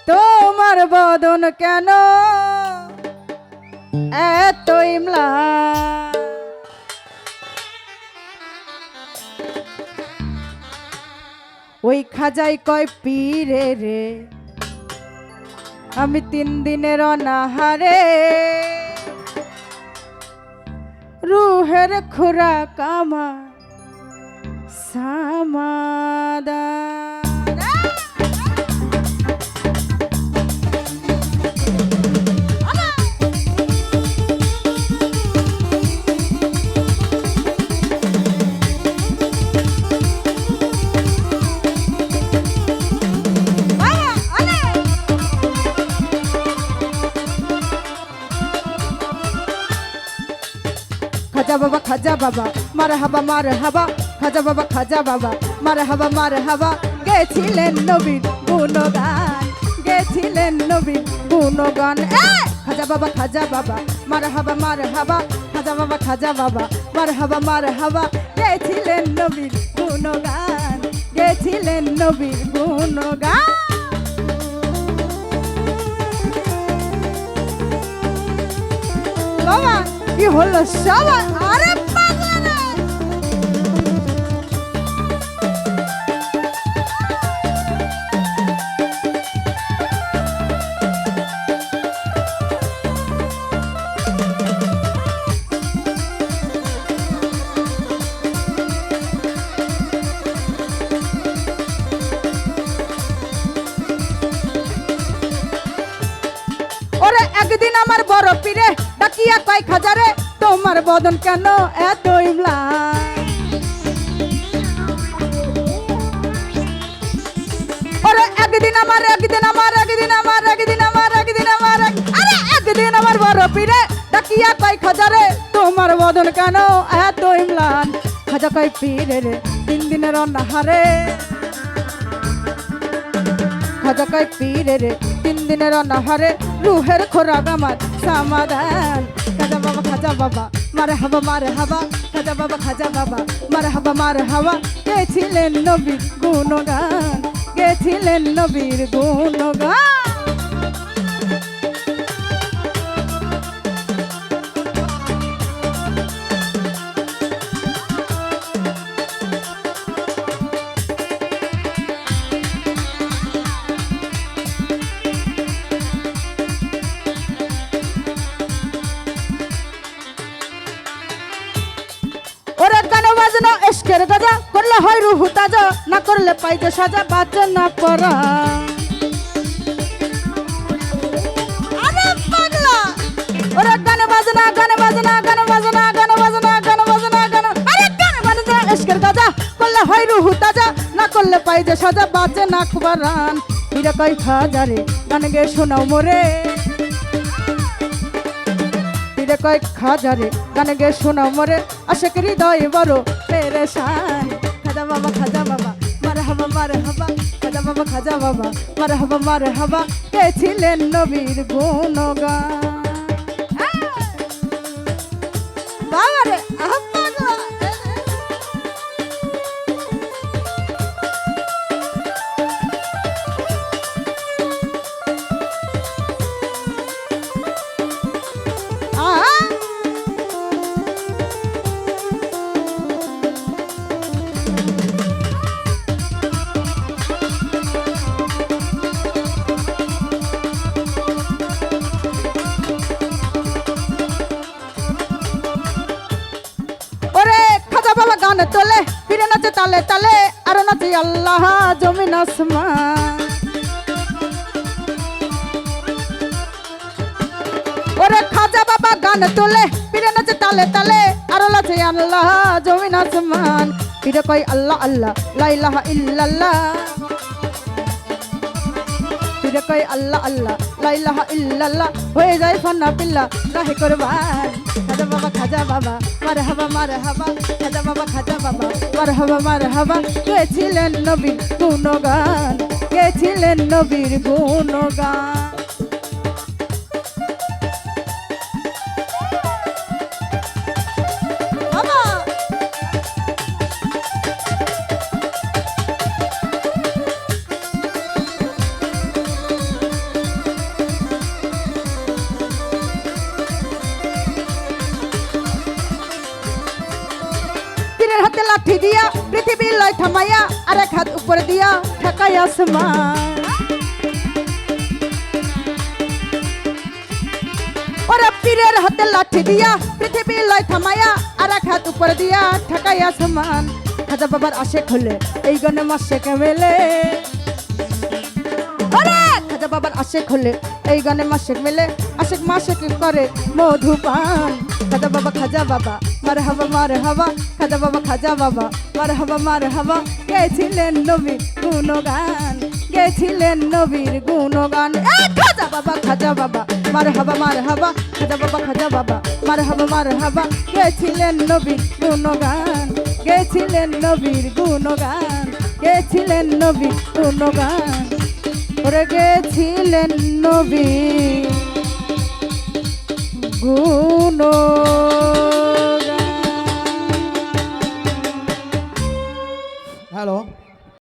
তোমার বদন কেন এত ইমলা, ওই খাজাই কয় পীরে রে আমি 3 দিনের অনাহারে, রুহের খোরাক আমার সমাদান। খাজা বাবা খাজা বাবা মারহাবা মারহাবা, খাজা বাবা খাজা বাবা মারহাবা মারহাবা, গেছিলেন নবীর গুণগান, গেছিলেন নবীর গুণগান। খাজা বাবা মারহাবা মারহাবা, খাজা বাবা খাজা বাবা মারহাবা মারহাবা, গেছিলেন নবীর গুণগান, গেছিলেন নবীর গুণগান। বাবা কি হলো সবাই, আরে পাগলা না। ওরে একদিন আমার বড় পীরে ডাকিয়া কয় খাজারে তোমার বদন কেন এত ইমলা, ওরে একদিন আমার বড় পীরে ডাকিয়া কয় খাজারে তোমার বদন কেন এত ইমলান। খাজা কয় পীরে রে 3 দিনের অনাহারে, খাজা কয় পীরে রে 3 দিনের অনাহারে, রুহের খোরাক আমার সমাধান। খাজা বাবা মারহাবা মারহাবা, খাজা বাবা মারহাবা মারহাবা, গেছিলেন নবীর গুণগান, গেছিলেন নবীর গুণগান। ইশকের গাজা করলে হয় রুহু তাজা, না করলে পাইতে সাজা বাঁচে না পরা। আরে পাগলা ওরে গানে বাজনা গানে বাজনা গানে বাজনা গানে বাজনা গানে বাজনা গানে, আরে গানে বাজনা ইশকের গাজা করলে হয় রুহু তাজা, না করলে পাইতে সাজা বাঁচে না কুবারান। হীরা কয় খাজারে গান গে শোনাও মোরে, কয় খাজারে গান গে শোনাও মরে, আশেক হৃদয় বড় পেরেশান। খাজা বাবা মারহাবা মারহাবা, খাজা বাবা মারহাবা মারহাবা, গেছিলেন নবীর গুণগান। বাবা রে গান তোলে ফিরে নাচে তালে তালে, আর নাচে আল্লাহ জমিন আসমান। ওরে খাজা বাবা গান তোলে ফিরে নাচে তালে তালে, আর নাচে আল্লাহ জমিন আসমান। ফিরে কয় আল্লাহ আল্লাহ লা ইলাহা ইল্লাল্লাহ, ফিরে কয় আল্লাহ আল্লাহ লা ইলাহা ইল্লাল্লাহ, হয়ে যায় ফান্না পিল্লা রাহে কুরবান। খাজা বাবা মারহাবা মারহাবা, খাজা বাবা মারহাবা মারহাবা, গেছিলেন নবীর গুণগান, গেছিলেন নবীর গুণগান। লাঠি দিয়া পৃথিবী লয় থামাইয়া আর এক হাত উপরে দিয়া ঠেকাই আসমান ওরে পীরের হাতে লাঠি দিয়া পৃথিবী লয় থামাইয়া আর এক হাত উপরে দিয়া ঠেকাই আসমান খাজা বাবার আশেক হলে এই গনে মাসে মেলে খাজা বাবার আশেক হলে এই গানে মাসেক মেলে আশেক মাসেক করে মধুপান খাজা বাবা মার হাবা খাজা বাবা মার হাবা গেছিলেন নবীর গুণগান গেছিলেন নবীর গুণগান খাজা বাবা মার হাবা খাজা বাবা মার হাবা গেছিলেন নবীর গুণগান গেছিলেন নবীর গুণগান গেছিলেন নবীর গুণগান ওরে গেছিলেন নবী গুণ